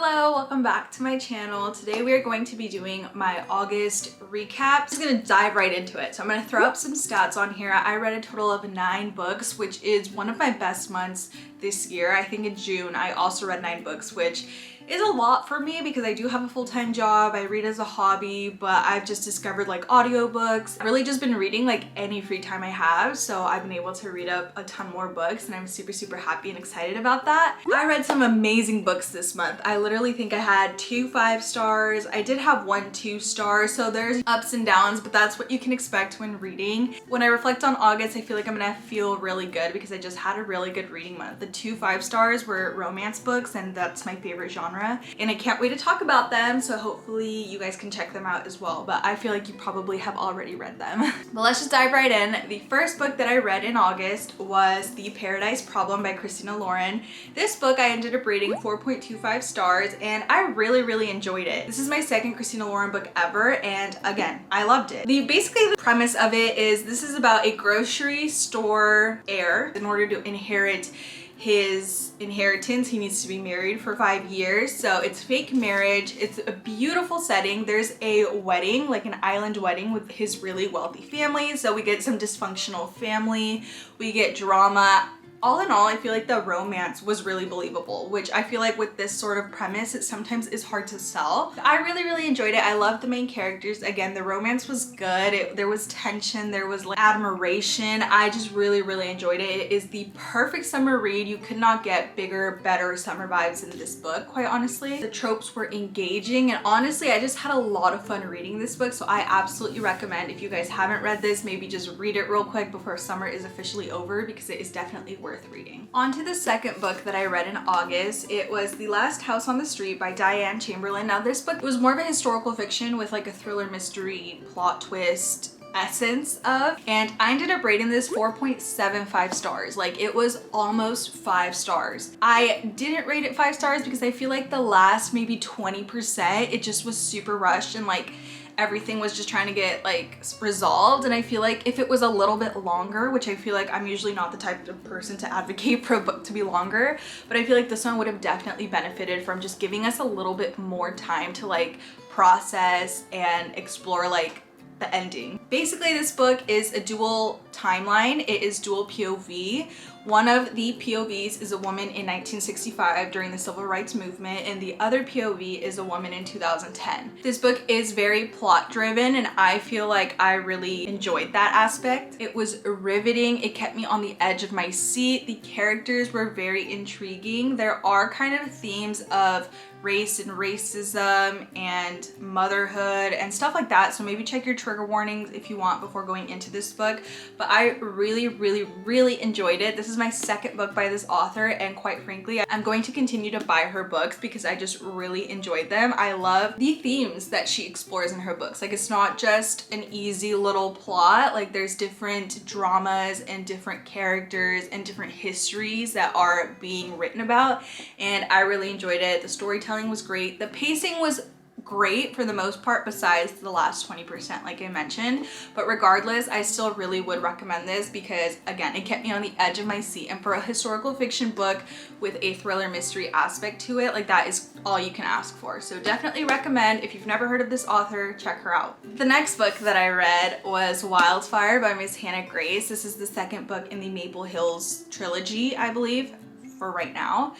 Hello, welcome back to my channel. Today we are going to be doing my August recap. I'm just gonna dive right into it. So I'm gonna throw up some stats on here. I read a total of 9 books, which is one of my best months this year. I think in June I also read 9 books, which is a lot for me because I do have a full-time job. I read as a hobby, but I've just discovered like audiobooks. I've really just been reading like any free time I have, so I've been able to read up a ton more books and I'm super happy and excited about that. I read some amazing books this month. I literally think I had 2 5 stars. I did have 1 2 star, so there's ups and downs, but that's what you can expect when reading. When I reflect on August, I feel like I'm gonna feel really good because I just had a really good reading month. The 2 5 stars were romance books, and that's my favorite genre. And I can't wait to talk about them, so hopefully you guys can check them out as well, but I feel like you probably have already read them. But let's just dive right in. The first book that I read in August was The Paradise Problem by Christina Lauren. This book I ended up rating 4.25 stars, and I really enjoyed it. This is my second Christina Lauren book ever, and again, I loved it. Basically the premise of it is this is about a grocery store heir. In order to inherit his inheritance, he needs to be married for 5 years. So it's fake marriage. It's a beautiful setting. There's a wedding, like an island wedding with his really wealthy family. So we get some dysfunctional family. We get drama. All in all, I feel like the romance was really believable, which I feel like with this sort of premise, it sometimes is hard to sell. I really enjoyed it. I loved the main characters. Again, the romance was good. There was tension, there was like admiration. I just really enjoyed it. It is the perfect summer read. You could not get bigger, better summer vibes in this book, quite honestly. The tropes were engaging, and honestly, I just had a lot of fun reading this book, so I absolutely recommend, if you guys haven't read this, maybe just read it real quick before summer is officially over, because it is definitely worth reading. On to the second book that I read in August. It was The Last House on the Street by Diane Chamberlain. Now this book was more of a historical fiction with like a thriller mystery plot twist essence of, and I ended up rating this 4.75 stars. Like, it was almost 5 stars. I didn't rate it 5 stars because I feel like the last maybe 20% it just was super rushed, and like everything was just trying to get like resolved. And I feel like if it was a little bit longer, which I feel like I'm usually not the type of person to advocate for a book to be longer, but I feel like this one would have definitely benefited from just giving us a little bit more time to like process and explore like the ending. Basically, this book is a dual timeline. It is dual POV. One of the POVs is a woman in 1965 during the Civil Rights Movement, and the other POV is a woman in 2010. This book is very plot driven, and I feel like I really enjoyed that aspect. It was riveting. It kept me on the edge of my seat. The characters were very intriguing. There are kind of themes of race and racism and motherhood and stuff like that, so maybe check your trigger warnings if you want before going into this book. But I really enjoyed it. This is my second book by this author, and quite frankly, I'm going to continue to buy her books because I just really enjoyed them. I love the themes that she explores in her books. Like, it's not just an easy little plot. Like, there's different dramas and different characters and different histories that are being written about, and I really enjoyed it. The storytelling was great. The pacing was great for the most part, besides the last 20% like I mentioned, but regardless, I still really would recommend this because again, it kept me on the edge of my seat, and for a historical fiction book with a thriller mystery aspect to it, like, that is all you can ask for. So definitely recommend. If you've never heard of this author, check her out. The next book that I read was Wildfire by Miss Hannah Grace. This is the second book in the Maple Hills trilogy, I believe, for right now.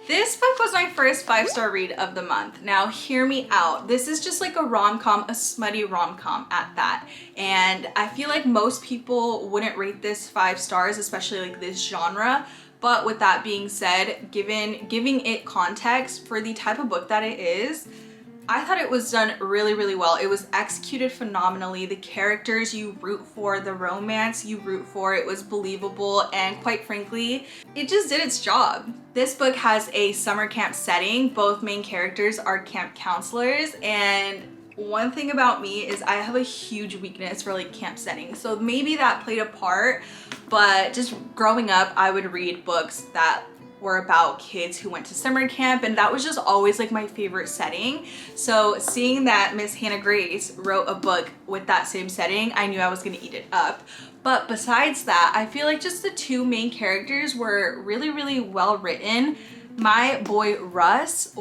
This book was my first 5-star read of the month. Now, hear me out. This is just like a rom-com, a smutty rom-com at that. And I feel like most people wouldn't rate this 5 stars, especially like this genre. But with that being said, giving it context for the type of book that it is, I thought it was done really well. It was executed phenomenally. The characters you root for, the romance you root for, it was believable, and quite frankly, it just did its job. This book has a summer camp setting. Both main characters are camp counselors, and one thing about me is I have a huge weakness for like camp settings, so maybe that played a part, but just growing up, I would read books that were about kids who went to summer camp, and that was just always like my favorite setting. So seeing that Miss Hannah Grace wrote a book with that same setting, I knew I was gonna eat it up. But besides that, I feel like just the 2 main characters were really well written. My boy Russ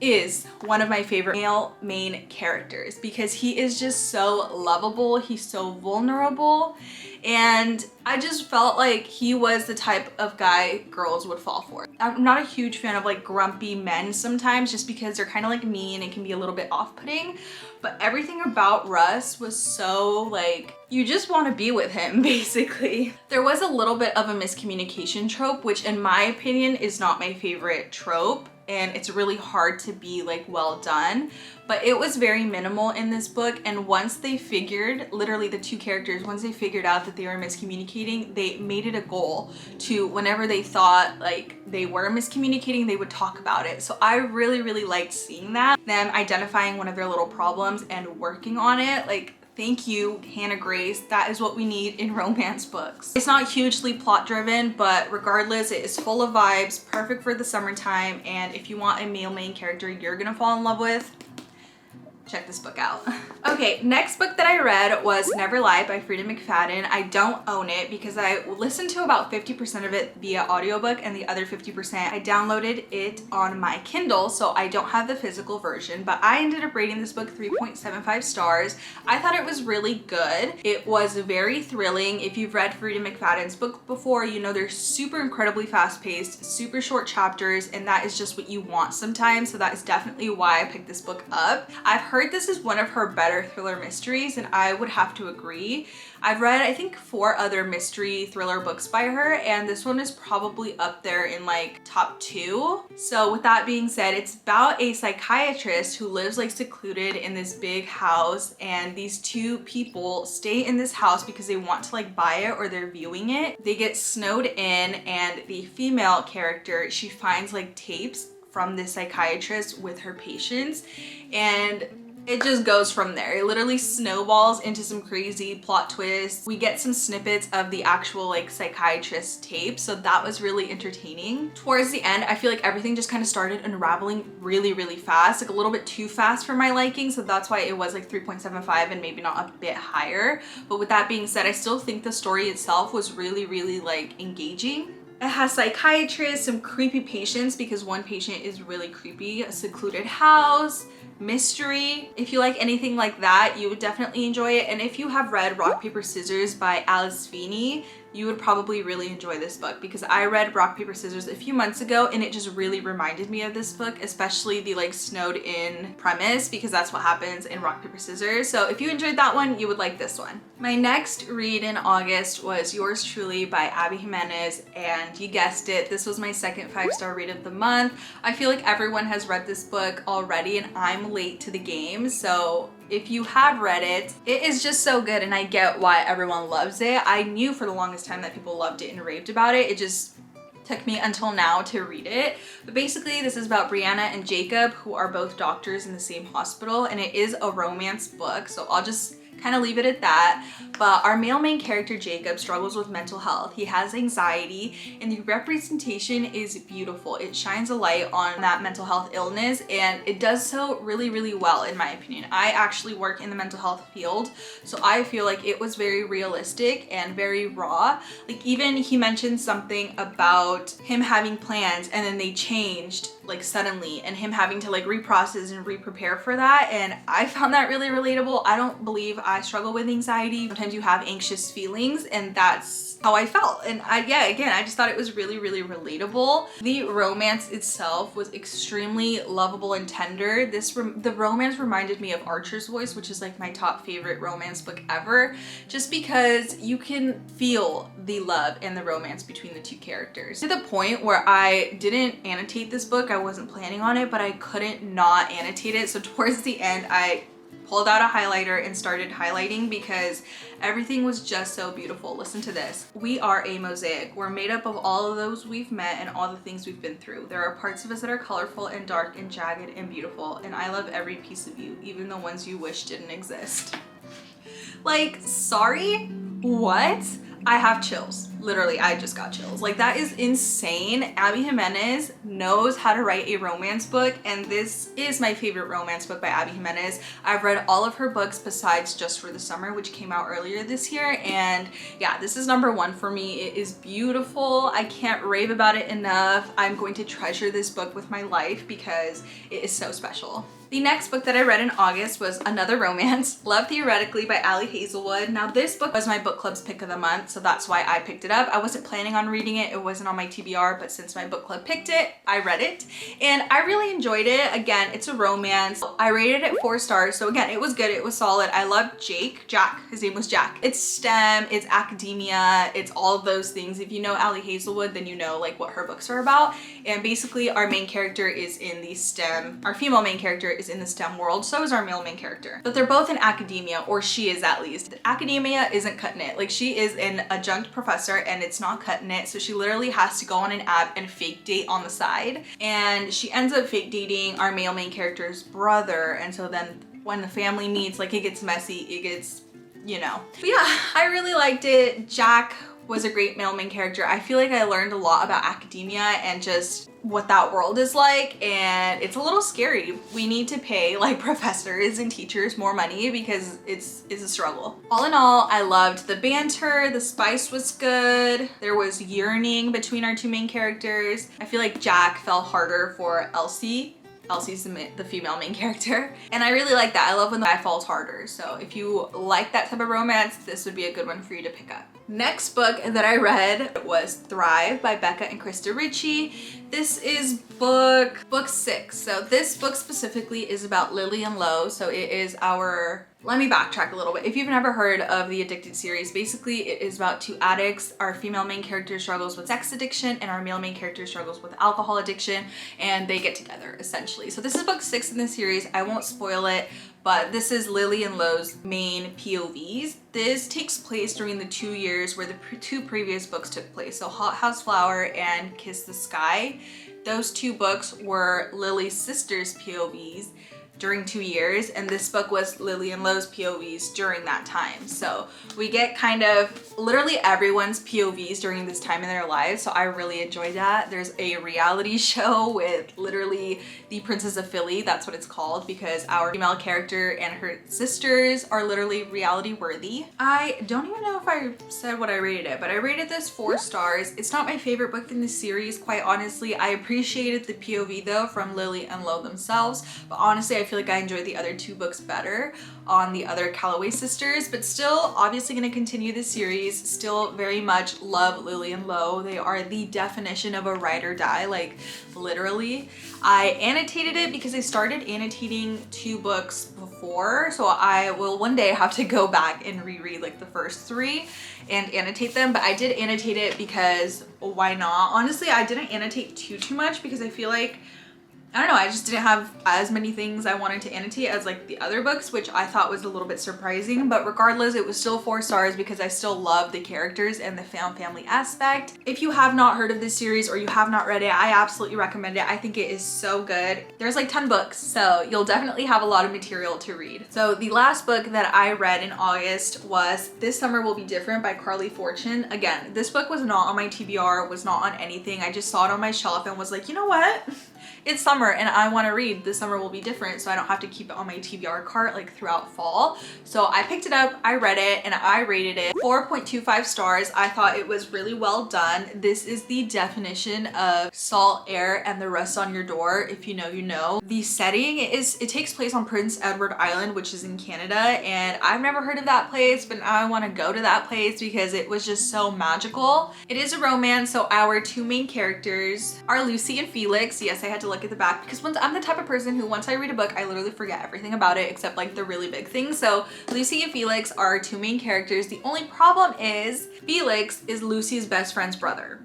is one of my favorite male main characters because he is just so lovable, he's so vulnerable, and I just felt like he was the type of guy girls would fall for. I'm not a huge fan of like grumpy men sometimes just because they're kind of like mean and can be a little bit off-putting, but everything about Russ was so like, you just want to be with him basically. There was a little bit of a miscommunication trope, which in my opinion is not my favorite trope, and it's really hard to be like well done, but it was very minimal in this book. And once they figured, literally the two characters, once they figured out that they were miscommunicating, they made it a goal to, whenever they thought like they were miscommunicating, they would talk about it. So I really liked seeing that, them identifying one of their little problems and working on it. Like, thank you, Hannah Grace. That is what we need in romance books. It's not hugely plot driven, but regardless, it is full of vibes, perfect for the summertime, and if you want a male main character you're gonna fall in love with, check this book out. Okay, next book that I read was Never Lie by Frida McFadden. I don't own it because I listened to about 50% of it via audiobook, and the other 50% I downloaded it on my Kindle, so I don't have the physical version, but I ended up rating this book 3.75 stars. I thought it was really good. It was very thrilling. If you've read Frida McFadden's book before, you know they're super incredibly fast-paced, super short chapters, and that is just what you want sometimes, so that is definitely why I picked this book up. I've heard this is one of her better thriller mysteries, and I would have to agree. I've read, I think, 4 other mystery thriller books by her, and this one is probably up there in like top 2. So with that being said, it's about a psychiatrist who lives like secluded in this big house, and these two people stay in this house because they want to like buy it or they're viewing it. They get snowed in, and the female character, she finds like tapes from this psychiatrist with her patients, and it just goes from there. It literally snowballs into some crazy plot twists. We get some snippets of the actual like psychiatrist tape, so that was really entertaining. Towards the end, I feel like everything just kind of started unraveling really fast, like a little bit too fast for my liking, so that's why it was like 3.75 and maybe not a bit higher. But with that being said, I still think the story itself was really like engaging. It has psychiatrists, some creepy patients because one patient is really creepy, a secluded house, mystery. If you like anything like that, you would definitely enjoy it. And if you have read Rock, Paper, Scissors by Alice Feeney, you would probably really enjoy this book because I read Rock, Paper, Scissors a few months ago, and it just really reminded me of this book, especially the like snowed in premise, because that's what happens in Rock, Paper, Scissors. So if you enjoyed that one, you would like this one. My next read in August was Yours Truly by Abby Jimenez, and you guessed it, this was my second 5-star read of the month. I feel like everyone has read this book already, and I'm late to the game, so if you have read it, it is just so good, and I get why everyone loves it. I knew for the longest time that people loved it and raved about it. It just took me until now to read it. But basically, this is about Brianna and Jacob, who are both doctors in the same hospital, and it is a romance book, so I'll just kind of leave it at that. But our male main character Jacob struggles with mental health. He has anxiety, and the representation is beautiful. It shines a light on that mental health illness, and it does so really well, in my opinion. I actually work in the mental health field, so I feel like it was very realistic and very raw. Like, even he mentioned something about him having plans and then they changed like suddenly, and him having to like reprocess and re-prepare for that, and I found that really relatable. I don't believe I struggle with anxiety. Sometimes you have anxious feelings, and that's how I felt. And I just thought it was really relatable. The romance itself was extremely lovable and tender. The romance reminded me of Archer's Voice, which is like my top favorite romance book ever, just because you can feel the love and the romance between the two characters. To the point where I didn't annotate this book. I wasn't planning on it, but I couldn't not annotate it. So towards the end, I pulled out a highlighter and started highlighting because everything was just so beautiful. Listen to this. We are a mosaic. We're made up of all of those we've met and all the things we've been through. There are parts of us that are colorful and dark and jagged and beautiful, and I love every piece of you, even the ones you wish didn't exist. Like, sorry? What? I have chills. Literally, I just got chills. Like, that is insane. Abby Jimenez knows how to write a romance book, and this is my favorite romance book by Abby Jimenez. I've read all of her books besides Just for the Summer, which came out earlier this year, and yeah, this is number one for me. It is beautiful. I can't rave about it enough. I'm going to treasure this book with my life because it is so special. The next book that I read in August was another romance, Love Theoretically by Ali Hazelwood. Now, this book was my book club's pick of the month, so that's why I picked it up. I wasn't planning on reading it. It wasn't on my TBR, but since my book club picked it, I read it and I really enjoyed it. Again, it's a romance. I rated it 4 stars. So again, it was good. It was solid. I loved Jack. His name was Jack. It's STEM, it's academia, it's all of those things. If you know Ali Hazelwood, then you know like what her books are about. And basically our main character is in the STEM, our female main character is in the STEM world, so is our male main character. But they're both in academia, or she is at least. Academia isn't cutting it. Like, she is an adjunct professor and it's not cutting it, so she literally has to go on an app and fake date on the side. And she ends up fake dating our male main character's brother, and so then when the family meets, like, it gets messy, it gets, you know. But yeah, I really liked it. Jack was a great male main character. I feel like I learned a lot about academia and just what that world is like, and it's a little scary. We need to pay like professors and teachers more money because it's a struggle. All in all, I loved the banter, the spice was good, there was yearning between our two main characters. I feel like Jack fell harder for Elsie. Elsie's the female main character, and I really like that. I love when the guy falls harder, so if you like that type of romance, this would be a good one for you to pick up. Next book that I read was Thrive by Becca and Krista Ritchie. This is book 6. So this book specifically is about Lily and Lo. So it is our, let me backtrack a little bit. If you've never heard of the Addicted series, basically it is about 2 addicts. Our female main character struggles with sex addiction and our male main character struggles with alcohol addiction, and they get together essentially. So this is book 6 in the series. I won't spoil it, but this is Lily and Lo's main POVs. This takes place during the 2 years where the 2 previous books took place. So Hot House Flower and Kiss the Sky. Those 2 books were Lily's sister's POVs during 2 years, and this book was Lily and Lo's POVs during that time. So we get kind of literally everyone's POVs during this time in their lives, so I really enjoyed that. There's a reality show with literally the Princess of Philly, that's what it's called, because our female character and her sisters are literally reality worthy. I don't even know if I said what I rated it, but I rated this 4 stars. It's not my favorite book in the series, quite honestly. I appreciated the POV though from Lily and Lo themselves, but honestly I feel like I enjoyed the other 2 books better on the other Calloway sisters, but still obviously going to continue the series. Still very much love Lily and Lo. They are the definition of a ride or die, like literally. I annotated it because I started annotating 2 books before, so I will one day have to go back and reread like the first 3 and annotate them, but I did annotate it because why not? Honestly, I didn't annotate too much because I feel like, I don't know, I just didn't have as many things I wanted to annotate as like the other books, which I thought was a little bit surprising, but regardless, it was still 4 stars because I still love the characters and the found family aspect. If you have not heard of this series or you have not read it, I absolutely recommend it. I think it is so good. There's like 10 books, so you'll definitely have a lot of material to read. So the last book that I read in August was This Summer Will Be Different by Carly Fortune. Again, this book was not on my TBR, was not on anything. I just saw it on my shelf and was like, you know what? It's summer and I want to read This Summer Will Be Different, so I don't have to keep it on my TBR cart like throughout fall. So I picked it up, I read it, and I rated it 4.25 stars. I thought it was really well done. This is the definition of salt, air, and the rust on your door. If you know, you know. The setting it takes place on Prince Edward Island, which is in Canada, and I've never heard of that place, but now I want to go to that place because it was just so magical. It is a romance, so our 2 main characters are Lucy and Felix. Yes, I had to look at the back because I'm the type of person who once I read a book, I literally forget everything about it except like the really big things. So Lucy and Felix are our 2 main characters. The only problem is Felix is Lucy's best friend's brother.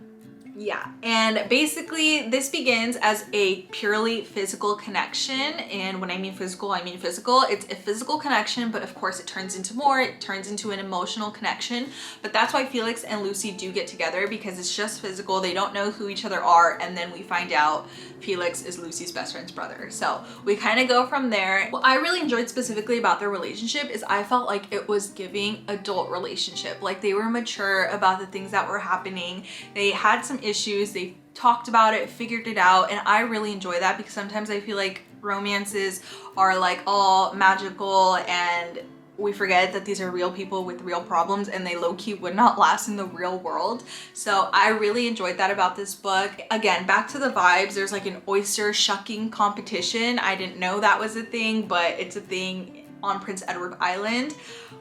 Yeah, and basically this begins as a purely physical connection, and when I mean physical, I mean physical. It's a physical connection, but of course it turns into more. It turns into an emotional connection, but that's why Felix and Lucy do get together, because it's just physical. They don't know who each other are, and then we find out Felix is Lucy's best friend's brother. So we kind of go from there. What I really enjoyed specifically about their relationship is I felt like it was giving adult relationship. Like they were mature about the things that were happening. They had some issues, they talked about it, figured it out, and I really enjoy that, because sometimes I feel like romances are like all magical and we forget that these are real people with real problems, and they low-key would not last in the real world. So I really enjoyed that about this book. Again, back to the vibes, there's like an oyster shucking competition. I didn't know that was a thing, but it's a thing on Prince Edward Island.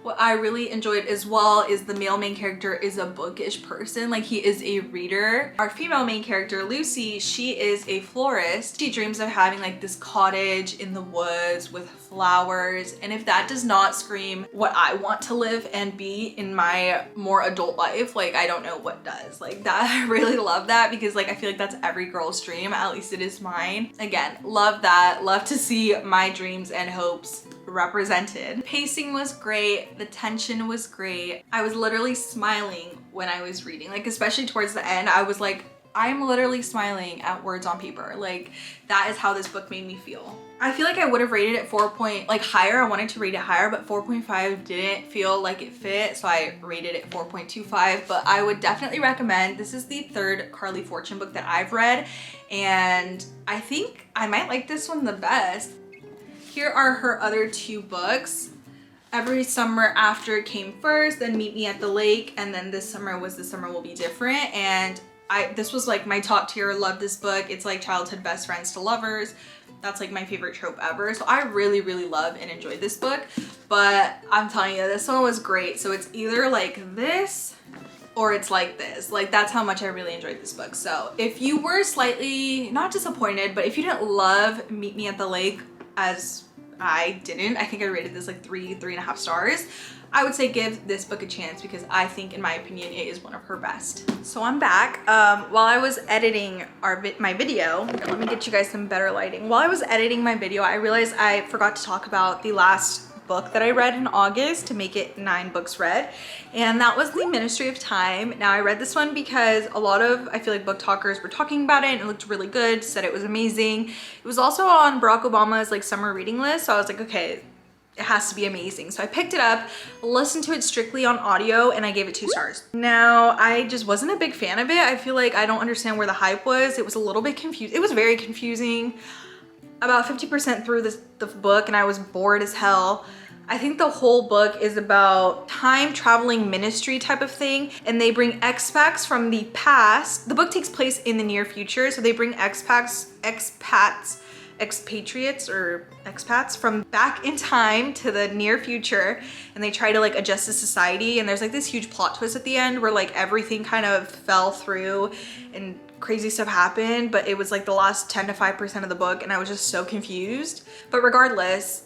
What I really enjoyed as well is the male main character is a bookish person. Like he is a reader. Our female main character, Lucy, she is a florist. She dreams of having like this cottage in the woods with flowers. And if that does not scream what I want to live and be in my more adult life, like I don't know what does. Like that, I really love that, because like I feel like that's every girl's dream. At least it is mine. Again, love that. Love to see my dreams and hopes represented. Pacing was great, the tension was great. I was literally smiling when I was reading, like especially towards the end. I was like, I'm literally smiling at words on paper. Like that is how this book made me feel. I feel like I would have rated it higher. I wanted to rate it higher, but 4.5 didn't feel like it fit, so I rated it 4.25. But I would definitely recommend. This is the third Carly Fortune book that I've read, and I think I might like this one the best. Here are her other two books. Every Summer After came first, then Meet Me at the Lake, and then This Summer Was The Summer Will Be Different. And this was like my top tier. Love this book. It's like childhood best friends to lovers. That's like my favorite trope ever. So I really, really love and enjoyed this book. But I'm telling you, this one was great. So it's either like this or it's like this. Like that's how much I really enjoyed this book. So if you were slightly not disappointed, but if you didn't love Meet Me at the Lake, as I didn't, I think I rated this like 3.5 stars, I would say give this book a chance, because I think in my opinion it is one of her best. So I'm back. While I was editing my video, here, let me get you guys some better lighting. While I was editing my video, I realized I forgot to talk about the last book that I read in August to make it 9 books read, and that was The Ministry of Time. Now I read this one because a lot of, I feel like, book talkers were talking about it and it looked really good, said it was amazing. It was also on Barack Obama's like summer reading list, so I was like, okay, it has to be amazing. So I picked it up, listened to it strictly on audio, and I gave it 2 stars. Now, I just wasn't a big fan of it. I feel like I don't understand where the hype was. It was a little bit confused. It was very confusing. About 50% through the book, and I was bored as hell. I think the whole book is about time traveling ministry type of thing, and they bring expats from the past. The book takes place in the near future, so they bring expatriates or expats from back in time to the near future, and they try to like adjust to society. And there's like this huge plot twist at the end where like everything kind of fell through and crazy stuff happened, but it was like the last 10 to 5% of the book, and I was just so confused. But regardless,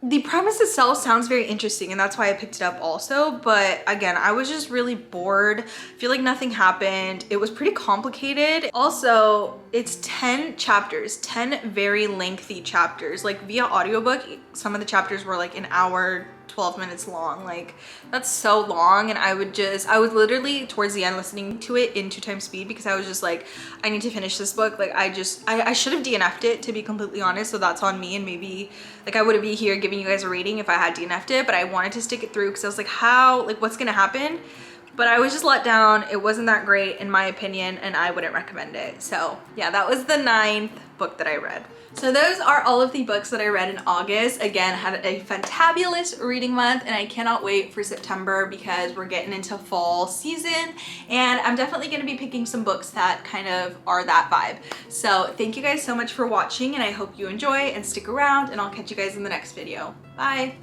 the premise itself sounds very interesting, and that's why I picked it up also. But again, I was just really bored. I feel like nothing happened. It was pretty complicated. Also, it's 10 chapters, 10 very lengthy chapters. Like via audiobook, some of the chapters were like an hour, 12 minutes long. Like that's so long, and I was literally towards the end listening to it in 2x speed, because I was just like, I need to finish this book. Like I should have DNF'd it, to be completely honest, so that's on me. And maybe like I wouldn't be here giving you guys a rating if I had DNF'd it, but I wanted to stick it through because I was like, what's gonna happen? But I was just let down. It wasn't that great in my opinion, and I wouldn't recommend it. So yeah, that was the 9th book that I read. So those are all of the books that I read in August. Again, had a fantabulous reading month, and I cannot wait for September because we're getting into fall season, and I'm definitely going to be picking some books that kind of are that vibe. So thank you guys so much for watching, and I hope you enjoy and stick around, and I'll catch you guys in the next video. Bye!